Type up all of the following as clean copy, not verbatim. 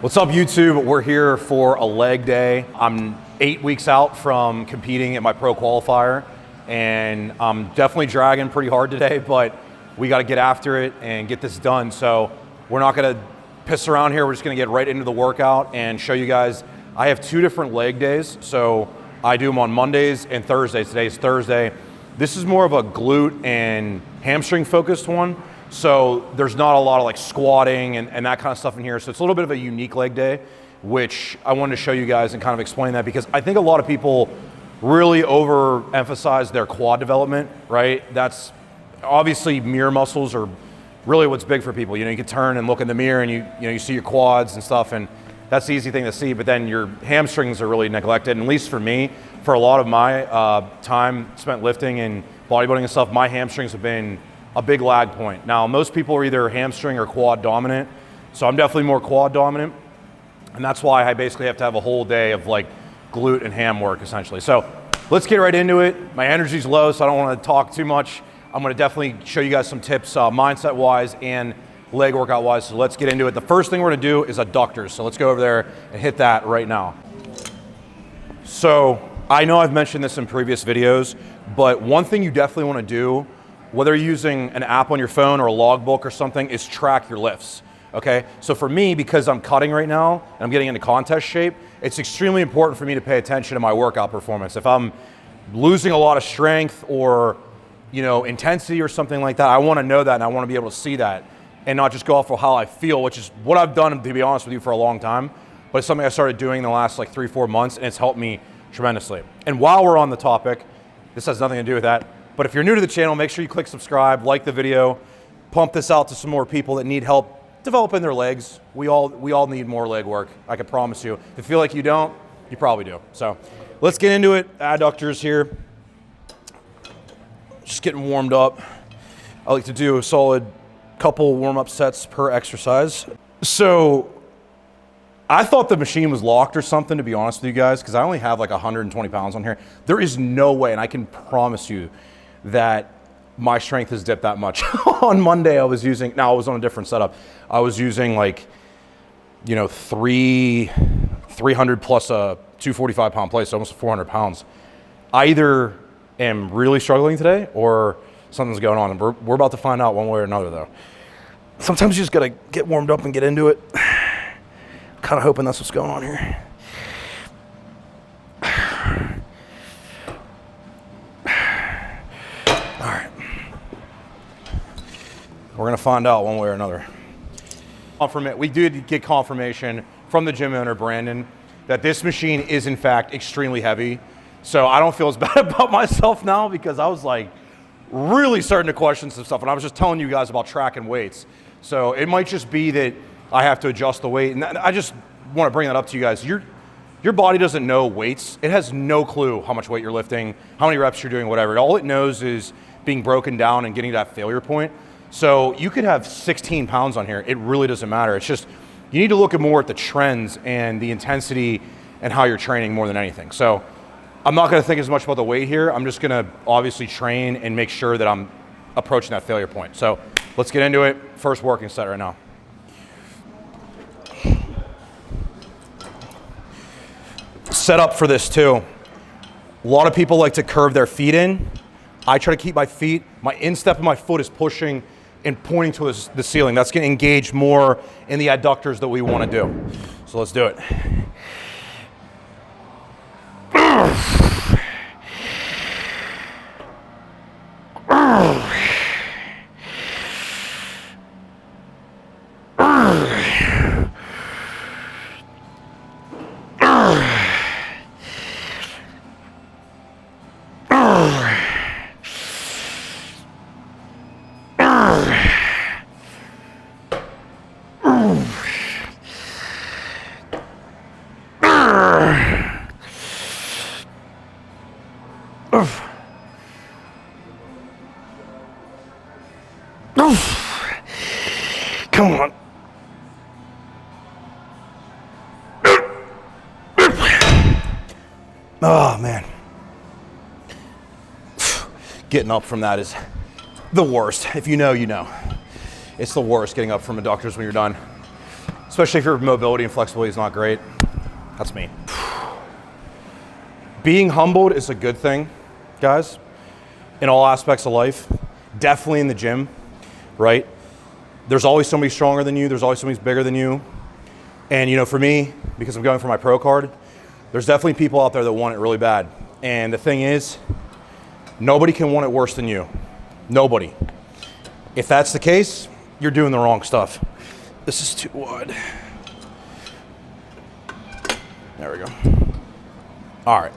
What's up, YouTube? We're here for a leg day. I'm 8 weeks out from competing at my pro qualifier, and I'm definitely dragging pretty hard today, but we got to get after it and get this done. So we're not going to piss around here. We're just going to get right into the workout and show you guys. I have 2 different leg days, so I do them on Mondays and Thursdays. Today's Thursday. This is more of a glute and hamstring focused one. So there's not a lot of like squatting and that kind of stuff in here. So it's a little bit of a unique leg day, which I wanted to show you guys and kind of explain that, because I think a lot of people really overemphasize their quad development, right? That's obviously mirror muscles are really what's big for people. You know, you can turn and look in the mirror and you see your quads and stuff, and that's the easy thing to see, but then your hamstrings are really neglected. And at least for me, for a lot of my time spent lifting and bodybuilding and stuff, my hamstrings have been a big lag point. Now, most people are either hamstring or quad dominant, so I'm definitely more quad dominant, and that's why I basically have to have a whole day of like glute and ham work essentially. So let's get right into it. My energy's low, so I don't want to talk too much. I'm going to definitely show you guys some tips mindset wise and leg workout wise, so let's get into it. The first thing we're going to do is adductors, so let's go over there and hit that right now. So I know I've mentioned this in previous videos, but one thing you definitely want to do, whether you're using an app on your phone or a logbook or something, is track your lifts, okay? So for me, because I'm cutting right now and I'm getting into contest shape, it's extremely important for me to pay attention to my workout performance. If I'm losing a lot of strength or, you know, intensity or something like that, I wanna know that and I wanna be able to see that and not just go off of how I feel, which is what I've done, to be honest with you, for a long time, but it's something I started doing in the last like 3-4 months, and it's helped me tremendously. And while we're on the topic, this has nothing to do with that, but if you're new to the channel, make sure you click subscribe, like the video, pump this out to some more people that need help developing their legs. We all need more leg work, I can promise you. If you feel like you don't, you probably do. So let's get into it. Adductors here. Just getting warmed up. I like to do a solid couple warm-up sets per exercise. So I thought the machine was locked or something, to be honest with you guys, because I only have like 120 pounds on here. There is no way, and I can promise you, that my strength has dipped that much. On Monday I was using, now I was on a different setup. I was using like, you know, 300 plus a 245 pound plate, so almost 400 pounds. I either am really struggling today or something's going on. And we're about to find out one way or another though. Sometimes you just gotta get warmed up and get into it. Kind of hoping that's what's going on here. We're gonna find out one way or another. We did get confirmation from the gym owner, Brandon, that this machine is in fact extremely heavy. So I don't feel as bad about myself now, because I was like really starting to question some stuff, and I was just telling you guys about tracking weights. So it might just be that I have to adjust the weight, and I just want to bring that up to you guys. Your body doesn't know weights. It has no clue how much weight you're lifting, how many reps you're doing, whatever. All it knows is being broken down and getting to that failure point. So you could have 16 pounds on here. It really doesn't matter. It's just, you need to look more at the trends and the intensity and how you're training more than anything. So I'm not gonna think as much about the weight here. I'm just gonna obviously train and make sure that I'm approaching that failure point. So let's get into it. First working set right now. Set up for this too. A lot of people like to curve their feet in. I try to keep my feet, my instep of my foot is pushing and pointing to the ceiling. That's gonna engage more in the adductors that we wanna do. So let's do it. Come on. Oh man. Getting up from that is the worst. If you know, you know. It's the worst getting up from adductors when you're done. especially if your mobility and flexibility is not great. That's me. Being humbled is a good thing, guys, in all aspects of life. Definitely in the gym, right? There's always somebody stronger than you. There's always somebody who's bigger than you. And you know, for me, because I'm going for my pro card, there's definitely people out there that want it really bad. And the thing is, nobody can want it worse than you. Nobody. If that's the case, you're doing the wrong stuff. This is too wide. There we go. All right,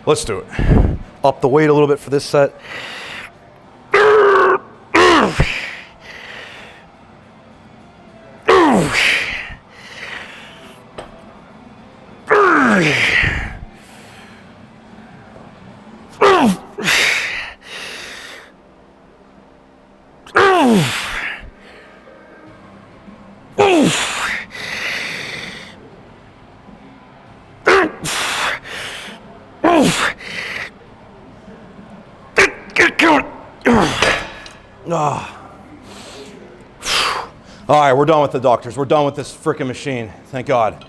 let's do it. Up the weight a little bit for this set. All right, we're done with the doctors. We're done with this freaking machine. Thank God.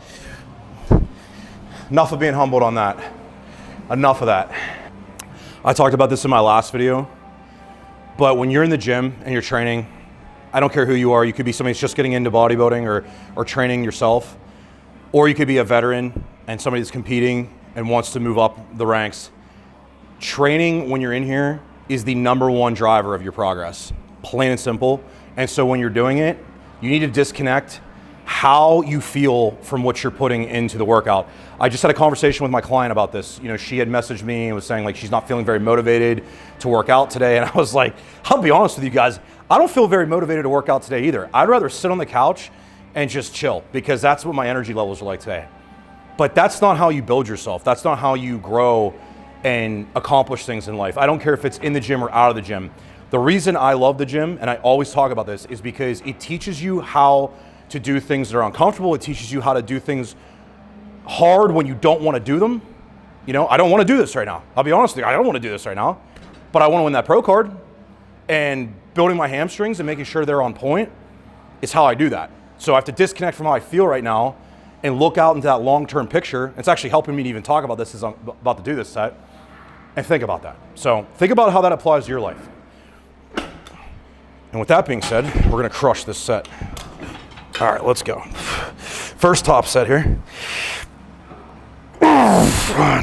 Enough of being humbled on that. Enough of that. I talked about this in my last video, but when you're in the gym and you're training, I don't care who you are. You could be somebody that's just getting into bodybuilding or training yourself, or you could be a veteran and somebody that's competing and wants to move up the ranks. Training when you're in here is the #1 driver of your progress, plain and simple. And so when you're doing it, you need to disconnect how you feel from what you're putting into the workout. I just had a conversation with my client about this. You know, she had messaged me and was saying like she's not feeling very motivated to work out today. And I was like, I'll be honest with you guys, I don't feel very motivated to work out today either. I'd rather sit on the couch and just chill because that's what my energy levels are like today. But that's not how you build yourself. That's not how you grow and accomplish things in life. I don't care if it's in the gym or out of the gym. The reason I love the gym, and I always talk about this, is because it teaches you how to do things that are uncomfortable. It teaches you how to do things hard when you don't want to do them. You know, I don't want to do this right now. I'll be honest with you, I don't want to do this right now, but I want to win that pro card, and building my hamstrings and making sure they're on point is how I do that. So I have to disconnect from how I feel right now and look out into that long-term picture. It's actually helping me to even talk about this as I'm about to do this set, and think about that. So think about how that applies to your life. And with that being said, we're gonna crush this set. All right, let's go. First top set here. Run.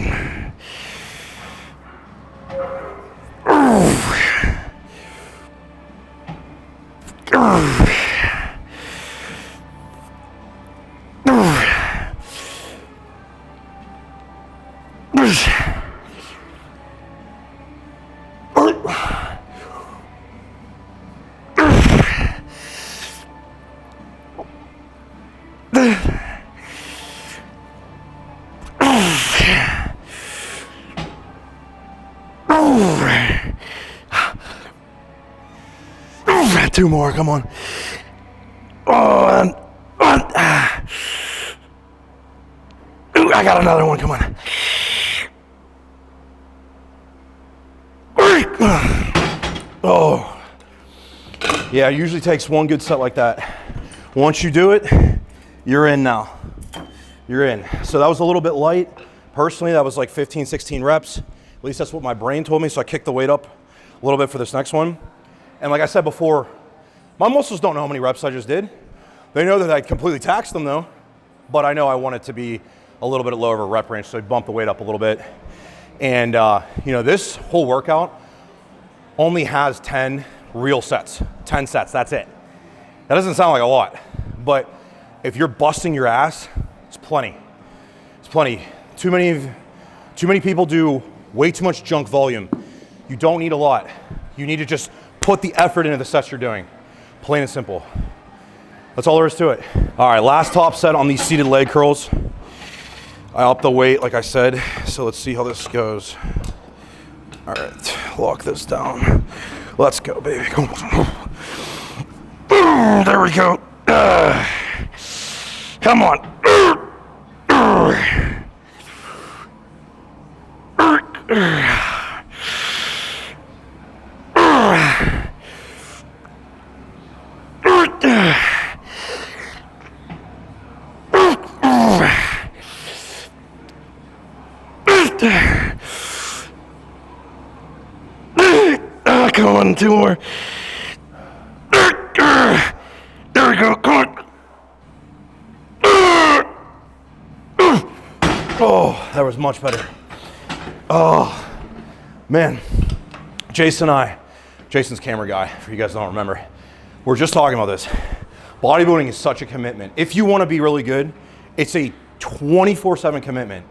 Two more, come on. Ooh, I got another one, come on. Oh. Yeah, it usually takes one good set like that. Once you do it, you're in now. You're in. So that was a little bit light. Personally, that was like 15, 16 reps. At least that's what my brain told me, so I kicked the weight up a little bit for this next one. And like I said before, my muscles don't know how many reps I just did. They know that I completely taxed them though, but I know I want it to be a little bit lower of a rep range, so I bumped the weight up a little bit. And you know, this whole workout only has 10 real sets, 10 sets, that's it. That doesn't sound like a lot, but if you're busting your ass, it's plenty. It's plenty. Too many people do way too much junk volume. You don't need a lot. You need to just put the effort into the sets you're doing. Plain and simple. That's all there is to it. All right, last top set on these seated leg curls. I upped the weight, like I said, so let's see how this goes. All right, lock this down. Let's go, baby. Come on. There we go. Come on. Come on, 2 more. There we go, come on. Oh, that was much better. Oh, man. Jason's camera guy, for you guys who don't remember, we're just talking about this. Bodybuilding is such a commitment. If you want to be really good, it's a 24/7 commitment.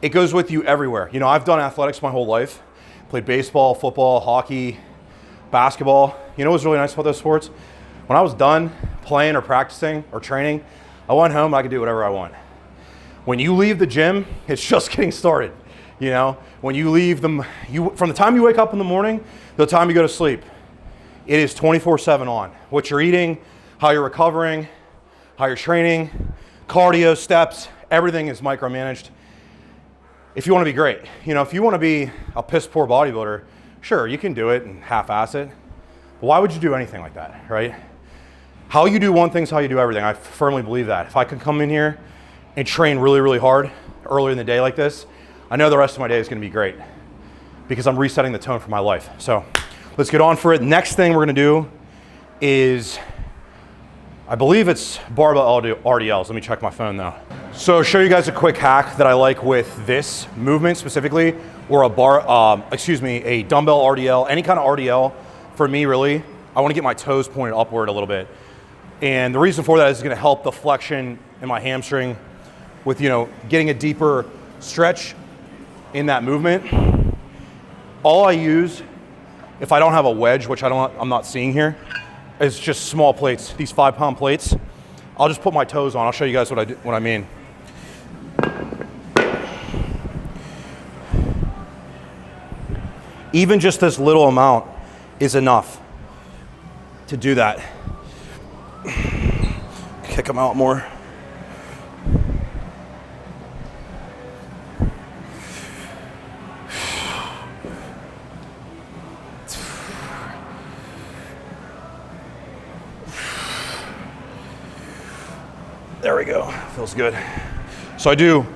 It goes with you everywhere. You know, I've done athletics my whole life. Played baseball, football, hockey, basketball. You know what's really nice about those sports? When I was done playing or practicing or training, I went home and I could do whatever I want. When you leave the gym, it's just getting started. You know, when you leave them, from the time you wake up in the morning to the time you go to sleep, it is 24/7 on. What you're eating, how you're recovering, how you're training, cardio, steps, everything is micromanaged. If you want to be great, you know, if you want to be a piss poor bodybuilder, sure, you can do it and half-ass it. But why would you do anything like that, right? How you do one thing is how you do everything. I firmly believe that. If I could come in here and train really, really hard earlier in the day like this, I know the rest of my day is going to be great because I'm resetting the tone for my life. So let's get on for it. Next thing we're going to do is, I believe it's barbell RDLs. Let me check my phone though. So show you guys a quick hack that I like with this movement specifically, or a dumbbell RDL, any kind of RDL. For me, really, I want to get my toes pointed upward a little bit. And the reason for that is going to help the flexion in my hamstring with, you know, getting a deeper stretch in that movement. All I use, if I don't have a wedge, which I'm not seeing here, is just small plates, these 5-pound plates. I'll just put my toes on. I'll show you guys what I mean. Even just this little amount is enough to do that. Kick them out more. There we go, feels good. So I do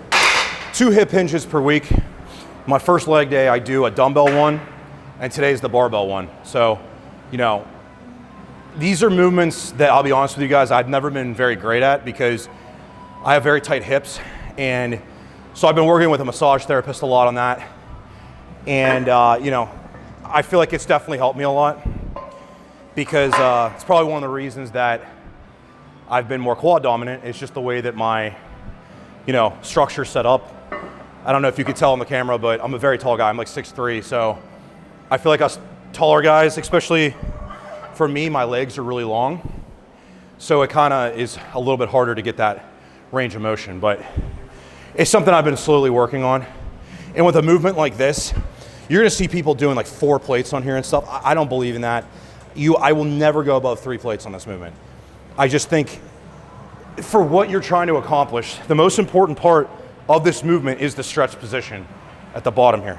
2 hip hinges per week. My first leg day, I do a dumbbell one, and today's the barbell one. So, you know, these are movements that, I'll be honest with you guys, I've never been very great at because I have very tight hips. And so I've been working with a massage therapist a lot on that. And, you know, I feel like it's definitely helped me a lot because it's probably one of the reasons that I've been more quad dominant. It's just the way that my, you know, structure's set up. I don't know if you could tell on the camera, but I'm a very tall guy. I'm like 6'3", so I feel like us taller guys, especially for me, my legs are really long. So it kind of is a little bit harder to get that range of motion, but it's something I've been slowly working on. And with a movement like this, you're gonna see people doing like 4 plates on here and stuff. I don't believe in that. I will never go above 3 plates on this movement. I just think for what you're trying to accomplish, the most important part of this movement is the stretch position at the bottom here.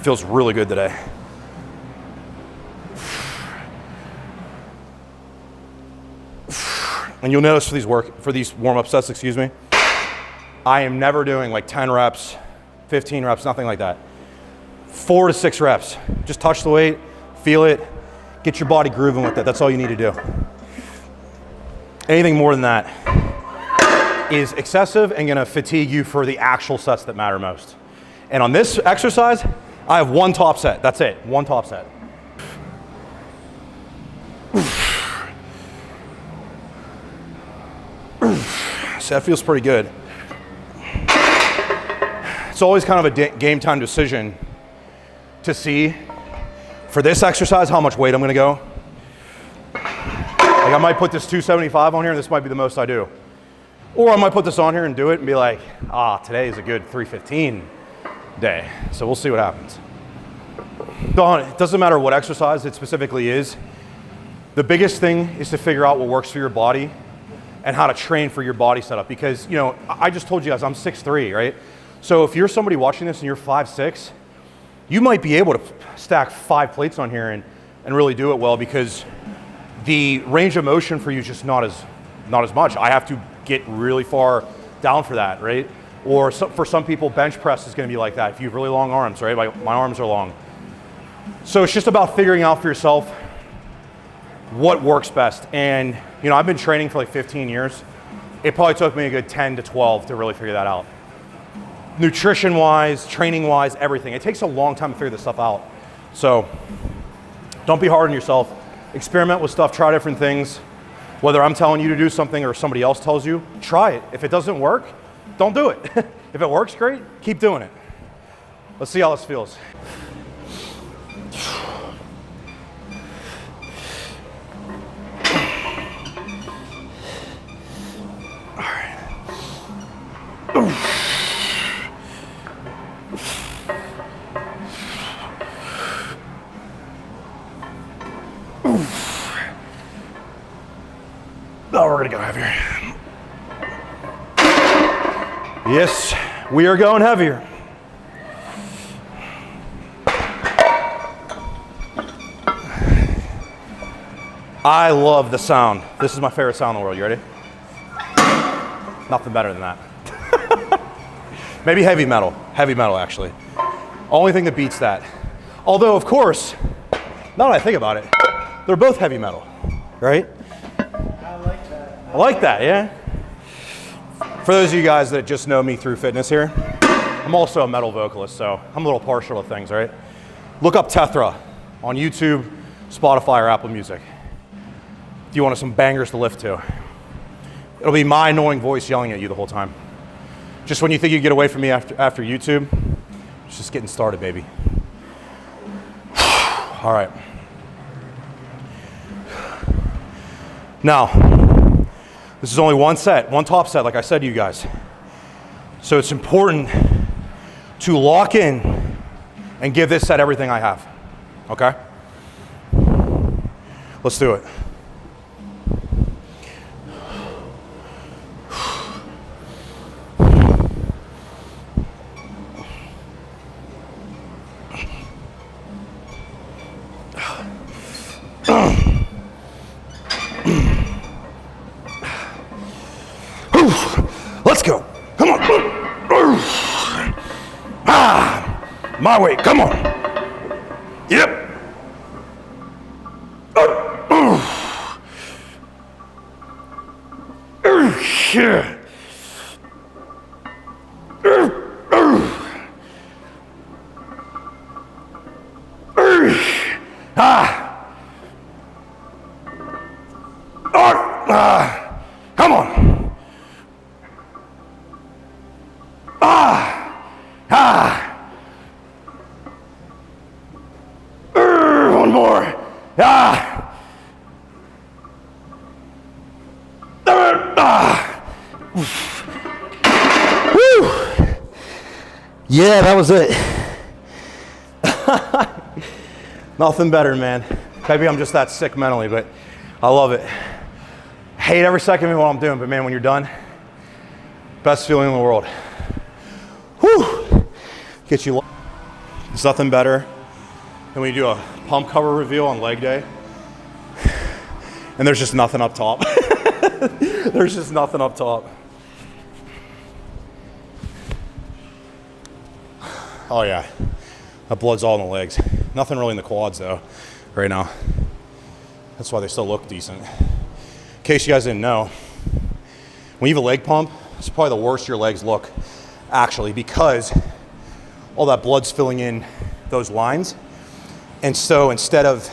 Feels really good today. And you'll notice for these warm-up sets, excuse me, I am never doing like 10 reps, 15 reps, nothing like that. 4 to 6 reps. Just touch the weight, feel it, get your body grooving with it. That's all you need to do. Anything more than that is excessive and gonna fatigue you for the actual sets that matter most. And on this exercise, I have 1 top set. That's it, 1 top set. So that feels pretty good. It's always kind of a game time decision to see for this exercise how much weight I'm gonna go. Like I might put this 275 on here and this might be the most I do. Or I might put this on here and do it and be like, today is a good 315 day. So we'll see what happens. It doesn't matter what exercise it specifically is. The biggest thing is to figure out what works for your body and how to train for your body setup. Because, you know, I just told you guys I'm 6'3", right? So if you're somebody watching this and you're 5'6", you might be able to stack 5 plates on here and really do it well because the range of motion for you is just not as much. I have to get really far down for that, right? Or for some people, bench press is gonna be like that if you have really long arms, right? My arms are long. So it's just about figuring out for yourself what works best. And I've been training for like 15 years. It probably took me a good 10 to 12 to really figure that out. Nutrition-wise, training-wise, everything. It takes a long time to figure this stuff out. So don't be hard on yourself. Experiment with stuff, try different things. Whether I'm telling you to do something or somebody else tells you, try it. If it doesn't work, don't do it. If it works, great, keep doing it. Let's see how this feels. All right. Oh, we're gonna go heavier. Yes, we are going heavier. I love the sound. This is my favorite sound in the world. You ready? Nothing better than that. Maybe heavy metal actually. Only thing that beats that. Although, of course, now that I think about it, they're both heavy metal, right? I like that, yeah. For those of you guys that just know me through fitness here, I'm also a metal vocalist, so I'm a little partial to things, right? Look up Tethra on YouTube, Spotify, or Apple Music if you want some bangers to lift to. It'll be my annoying voice yelling at you the whole time. Just when you think you get away from me after YouTube, it's just getting started, baby. All right. Now, this is only one set, one top set, like I said to you guys. So it's important to lock in and give this set everything I have, okay? Let's do it. Let's go. Come on. My way. Come on. Yep. Yeah. Come on. One more. Woo. Yeah, that was it. Nothing better, man. Maybe I'm just that sick mentally, but I love it. Hate every second of what I'm doing, but man, when you're done, best feeling in the world. Whew. Get you. There's nothing better than when you do a pump cover reveal on leg day, and there's just nothing up top. There's just nothing up top. Oh yeah, that blood's all in the legs. Nothing really in the quads though, right now. That's why they still look decent. In case you guys didn't know, when you have a leg pump, it's probably the worst your legs look, actually, because all that blood's filling in those lines. And so instead of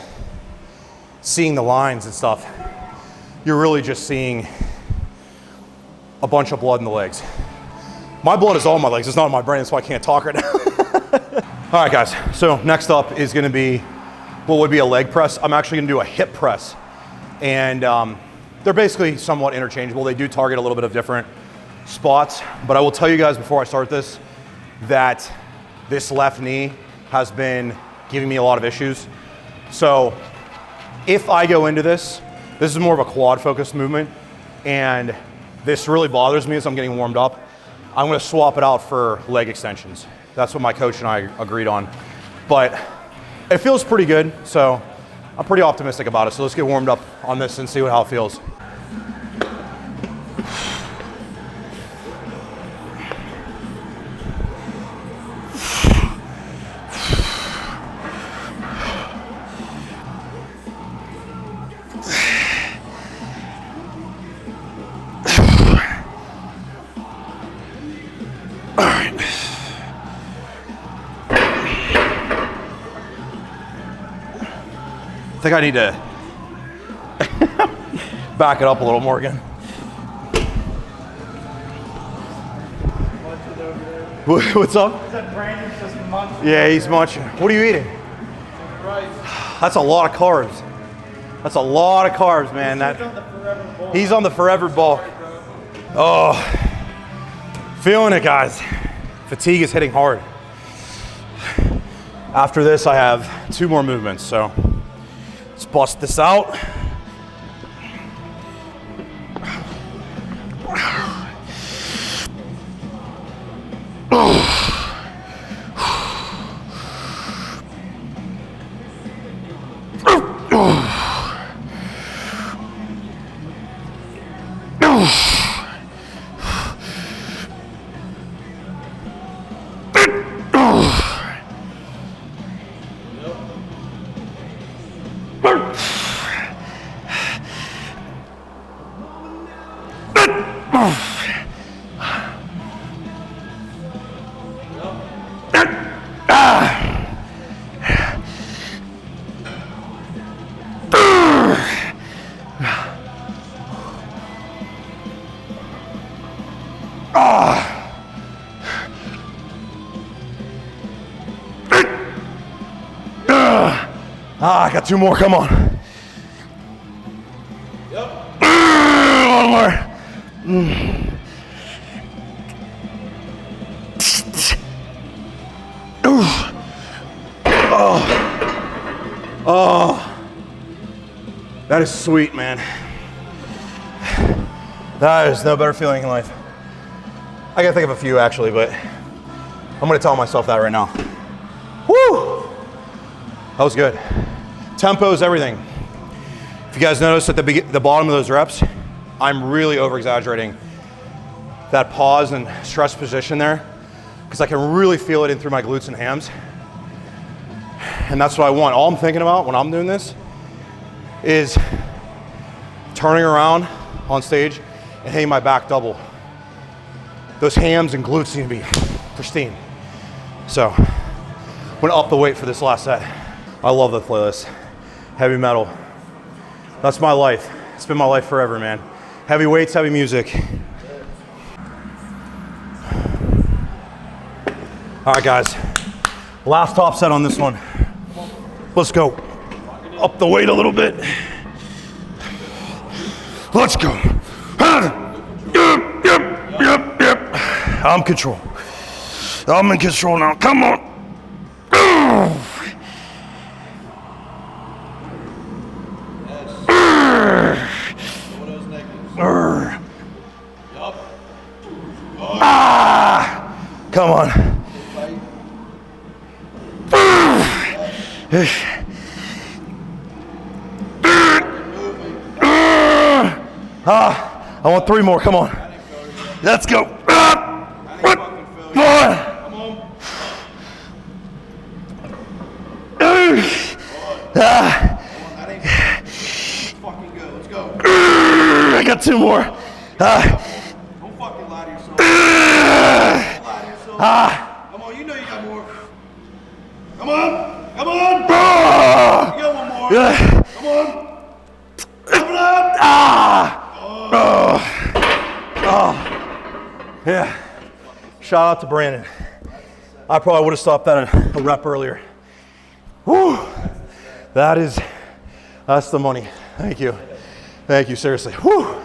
seeing the lines and stuff, you're really just seeing a bunch of blood in the legs. My blood is all in my legs, it's not in my brain, that's why I can't talk right now. All right, guys, so next up is gonna be what would be a leg press. I'm actually gonna do a hip press. And they're basically somewhat interchangeable. They do target a little bit of different spots, but I will tell you guys before I start this that this left knee has been giving me a lot of issues. So if I go into this is more of a quad focused movement, and this really bothers me as I'm getting warmed up. I'm gonna swap it out for leg extensions. That's what my coach and I agreed on. But it feels pretty good, so I'm pretty optimistic about it. So let's get warmed up on this and see how it feels. All right. I think I need to back it up a little more again. What's up? Is that Brandon's just munching? Yeah, he's munching. What are you eating? Rice. That's a lot of carbs. That's a lot of carbs, man. He's on the forever ball. Oh, feeling it, guys. Fatigue is hitting hard. After this, I have 2 more movements, so let's bust this out. I got 2 more, come on. Yep. One more. Oh, that is sweet, man. That is no better feeling in life. I gotta think of a few actually, but I'm gonna tell myself that right now. Woo! That was good. Tempo is everything. If you guys notice at the bottom of those reps, I'm really over-exaggerating that pause and stress position there because I can really feel it in through my glutes and hams. And that's what I want. All I'm thinking about when I'm doing this is turning around on stage and hitting my back double. Those hams and glutes need to be pristine. So I'm gonna up the weight for this last set. I love the playlist. Heavy metal. That's my life. It's been my life forever, man. Heavy weights, heavy music. All right, guys. Last top set on this one. Let's go. Up the weight a little bit. Let's go. Yep. I'm in control. I'm in control now. Come on. Come on. I want 3 more. Come on. Let's go. Come on. Fucking go. Let's go. I got 2 more. Don't fucking lie to yourself. Lie to yourself. Come on, you know you got more. Come on. Come on. You got 1 more. Come on. Come on. Yeah. Shout out to Brandon. I probably would have stopped that a rep earlier. Whew. That's the money. Thank you. Thank you, seriously. Whew.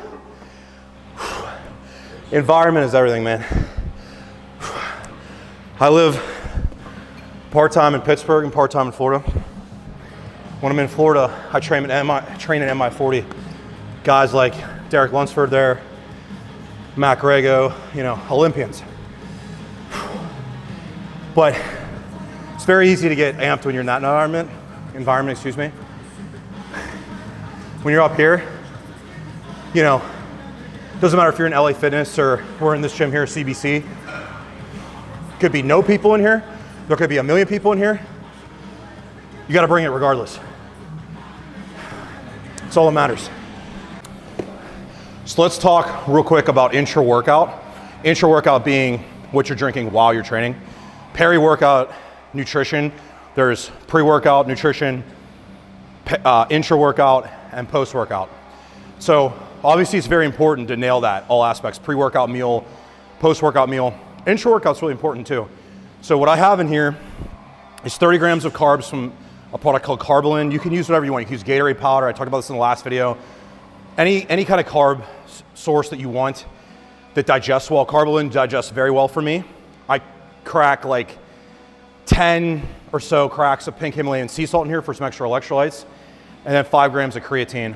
Environment is everything, man. I live part-time in Pittsburgh and part-time in Florida. When I'm in Florida, I train in MI40. Guys like Derek Lunsford there, Matt Grego, Olympians. But it's very easy to get amped when you're in that environment, excuse me. When you're up here, doesn't matter if you're in LA Fitness or we're in this gym here, CBC. Could be no people in here. There could be 1 million people in here. You gotta bring it regardless. It's all that matters. So let's talk real quick about intra-workout. Intra-workout being what you're drinking while you're training. Peri-workout nutrition, there's pre-workout nutrition, intra-workout, and post-workout. So obviously it's very important to nail that, all aspects, pre-workout meal, post-workout meal. Intra-workout's really important too. So what I have in here is 30 grams of carbs from a product called Carbolin. You can use whatever you want. You can use Gatorade powder. I talked about this in the last video. Any kind of carb source that you want that digests well. Carbolin digests very well for me. I crack like 10 or so cracks of pink Himalayan sea salt in here for some extra electrolytes, and then 5 grams of creatine.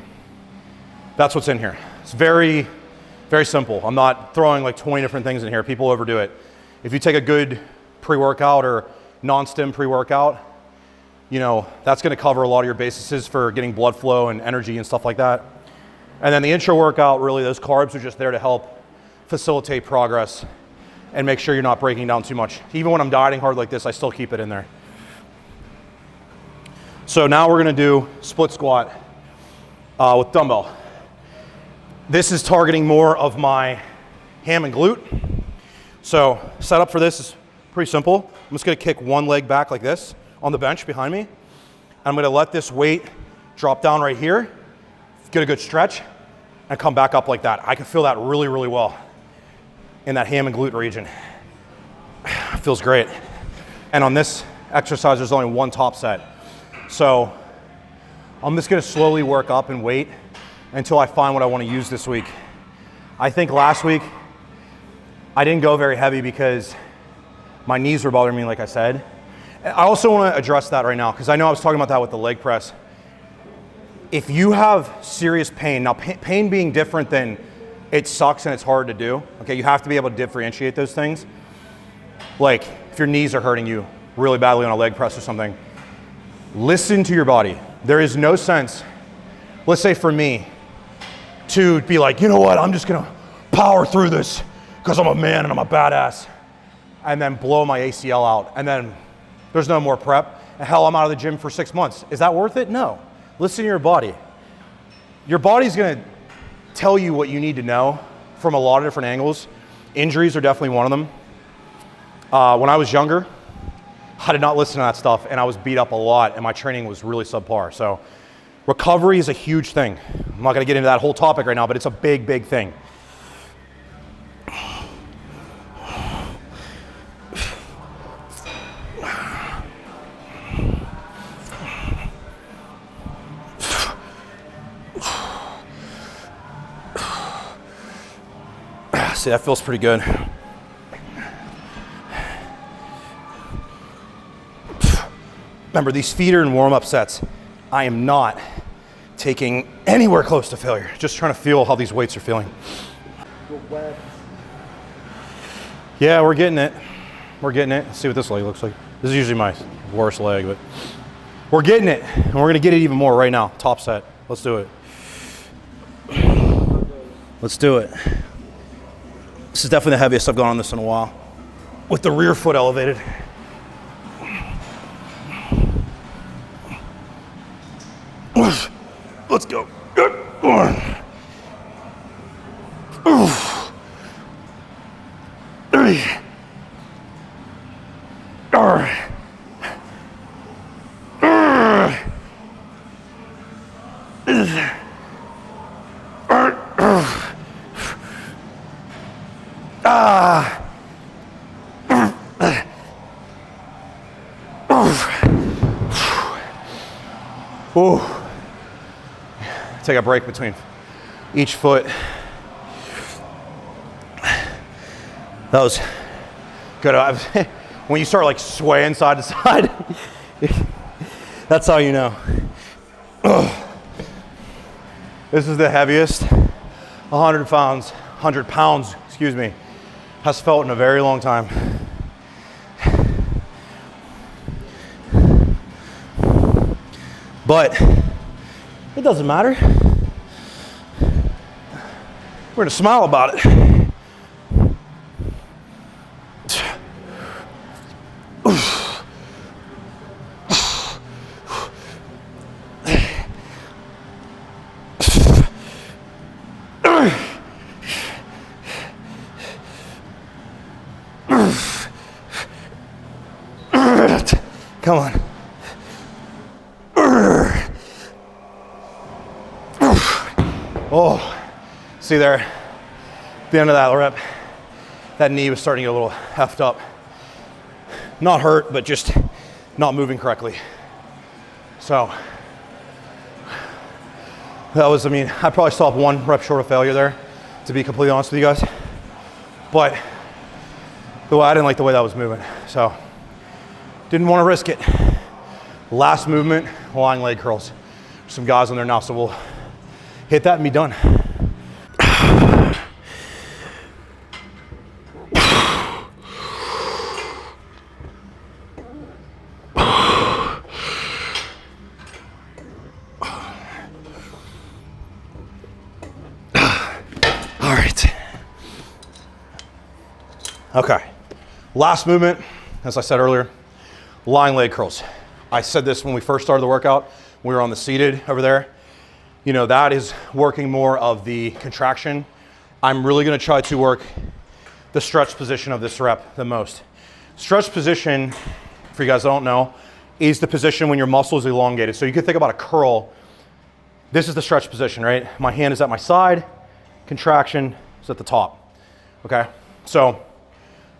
That's what's in here. It's very, very simple. I'm not throwing like 20 different things in here. People overdo it. If you take a good pre-workout or non-stim pre-workout, you know, that's gonna cover a lot of your bases for getting blood flow and energy and stuff like that. And then the intra-workout, really those carbs are just there to help facilitate progress and make sure you're not breaking down too much. Even when I'm dieting hard like this, I still keep it in there. So now we're gonna do split squat with dumbbell. This is targeting more of my ham and glute. So setup for this is pretty simple. I'm just gonna kick one leg back like this on the bench behind me. I'm gonna let this weight drop down right here, get a good stretch, and come back up like that. I can feel that really, really well in that ham and glute region. Feels great. And on this exercise, there's only one top set. So I'm just gonna slowly work up in weight until I find what I wanna use this week. I think last week, I didn't go very heavy because my knees were bothering me, like I said. And I also wanna address that right now, because I know I was talking about that with the leg press. If you have serious pain, now pain being different than it sucks and it's hard to do, okay, you have to be able to differentiate those things. Like if your knees are hurting you really badly on a leg press or something, listen to your body. There is no sense, let's say for me, to be like, you know what, I'm just gonna power through this because I'm a man and I'm a badass, and then blow my ACL out, and then there's no more prep, and hell, I'm out of the gym for 6 months. Is that worth it? No. Listen to your body. Your body's gonna tell you what you need to know from a lot of different angles. Injuries are definitely one of them. When I was younger, I did not listen to that stuff, and I was beat up a lot, and my training was really subpar. So recovery is a huge thing. I'm not gonna get into that whole topic right now, but it's a big, big thing. See, that feels pretty good. Remember, these feeder and warm-up sets, I am not taking anywhere close to failure. Just trying to feel how these weights are feeling. Yeah, we're getting it. We're getting it. Let's see what this leg looks like. This is usually my worst leg, but we're getting it. And we're gonna get it even more right now. Top set. Let's do it. Let's do it. This is definitely the heaviest I've gone on this in a while. With the rear foot elevated. Let's go. Ooh. Take a break between each foot. That was good. When you start like swaying side to side, that's how you know. This is the heaviest 100 pounds, excuse me, has felt in a very long time. But it doesn't matter. We're gonna smile about it. Come on. Oh, see there, at the end of that rep, that knee was starting to get a little heft up. Not hurt, but just not moving correctly. So that was, I mean, I probably still have 1 rep short of failure there, to be completely honest with you guys. But I didn't like the way that was moving, so didn't want to risk it. Last movement, lying leg curls. There's some guys on there now, so we'll hit that and be done. All right. Okay. Last movement, as I said earlier, lying leg curls. I said this when we first started the workout. We were on the seated over there. You know, that is working more of the contraction. I'm really gonna try to work the stretch position of this rep the most. Stretch position, for you guys that don't know, is the position when your muscle is elongated. So you can think about a curl. This is the stretch position, right? My hand is at my side, contraction is at the top, okay? So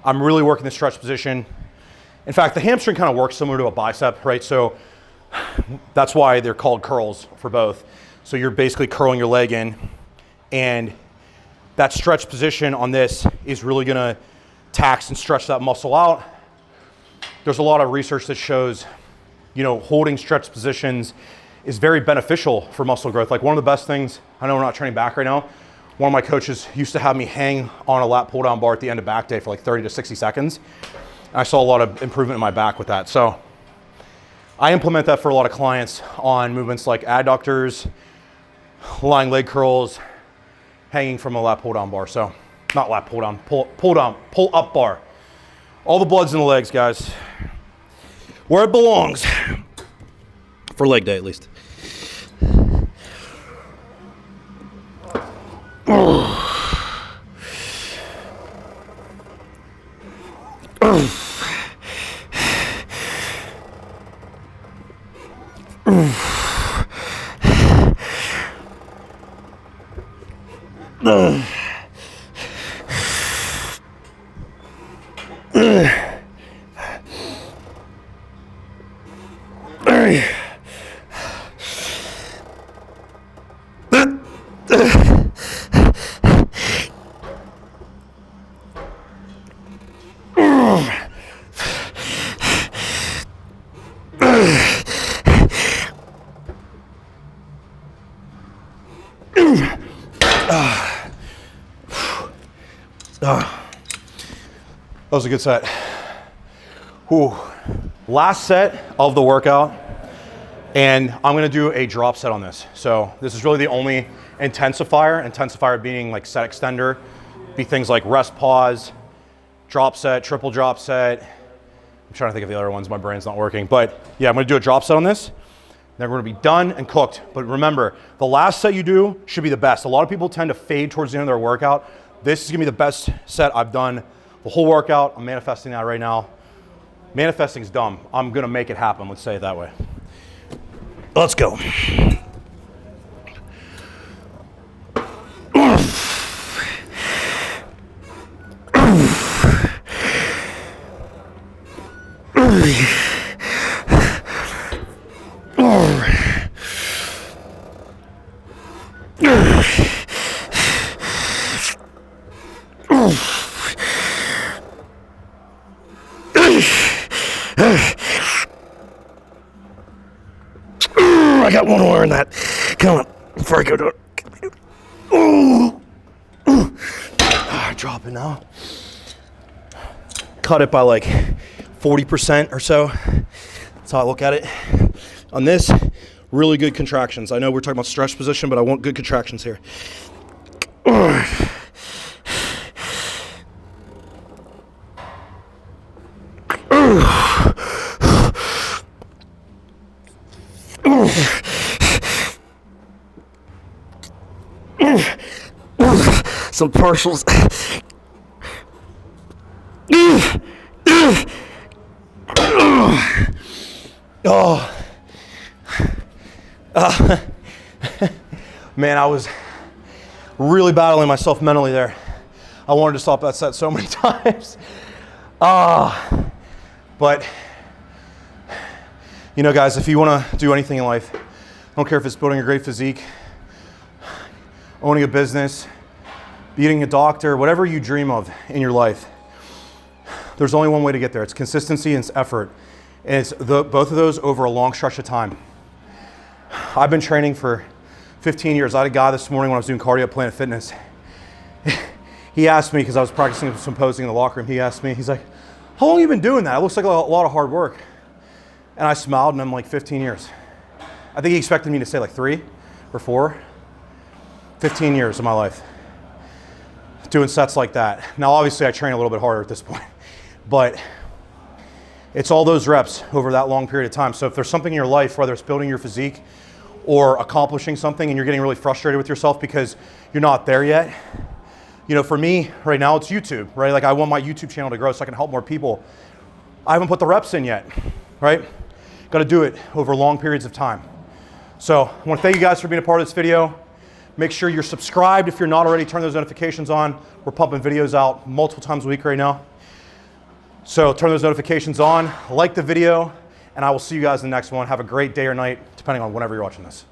I'm really working the stretch position. In fact, the hamstring kind of works similar to a bicep, right? So that's why they're called curls for both. So you're basically curling your leg in, and that stretch position on this is really gonna tax and stretch that muscle out. There's a lot of research that shows, you know, holding stretch positions is very beneficial for muscle growth. Like, one of the best things, I know we're not training back right now, one of my coaches used to have me hang on a lat pull down bar at the end of back day for like 30 to 60 seconds. And I saw a lot of improvement in my back with that. So I implement that for a lot of clients on movements like adductors, lying leg curls, hanging from a lat pull down bar. So not lat pull down, pull up bar. All the blood's in the legs, guys. Where it belongs. For leg day, at least. That was a good set. Whew. Last set of the workout, and I'm gonna do a drop set on this. So this is really the only intensifier being like set extender, be things like rest pause, drop set, triple drop set. I'm trying to think of the other ones, my brain's not working. But yeah, I'm gonna do a drop set on this. Then we're gonna be done and cooked. But remember, the last set you do should be the best. A lot of people tend to fade towards the end of their workout. This is gonna be the best set I've done the whole workout. I'm manifesting that right now. Manifesting is dumb. I'm gonna make it happen, let's say it that way. Let's go. I got one more in that. Come on, before I go to it. Drop it now. Cut it by like 40% or so. That's how I look at it. On this, really good contractions. I know we're talking about stretch position, but I want good contractions here. Some partials. Oh. Man, I was really battling myself mentally there. I wanted to stop that set so many times. But, you know, guys, if you want to do anything in life, I don't care if it's building a great physique, owning a business, being a doctor, whatever you dream of in your life, there's only one way to get there. It's consistency and it's effort. And it's both of those over a long stretch of time. I've been training for 15 years. I had a guy this morning when I was doing cardio at Planet Fitness. He asked me, because I was practicing some posing in the locker room, he asked me, he's like, how long have you been doing that? It looks like a lot of hard work. And I smiled and I'm like, 15 years. I think he expected me to say like 3 or 4. 15 years of my life doing sets like that. Now, obviously I train a little bit harder at this point, but it's all those reps over that long period of time. So if there's something in your life, whether it's building your physique or accomplishing something and you're getting really frustrated with yourself because you're not there yet, you know, for me right now, it's YouTube, right? Like I want my YouTube channel to grow so I can help more people. I haven't put the reps in yet, right? Got to do it over long periods of time. So I want to thank you guys for being a part of this video. Make sure you're subscribed if you're not already. Turn those notifications on. We're pumping videos out multiple times a week right now. So turn those notifications on, like the video, and I will see you guys in the next one. Have a great day or night, depending on whenever you're watching this.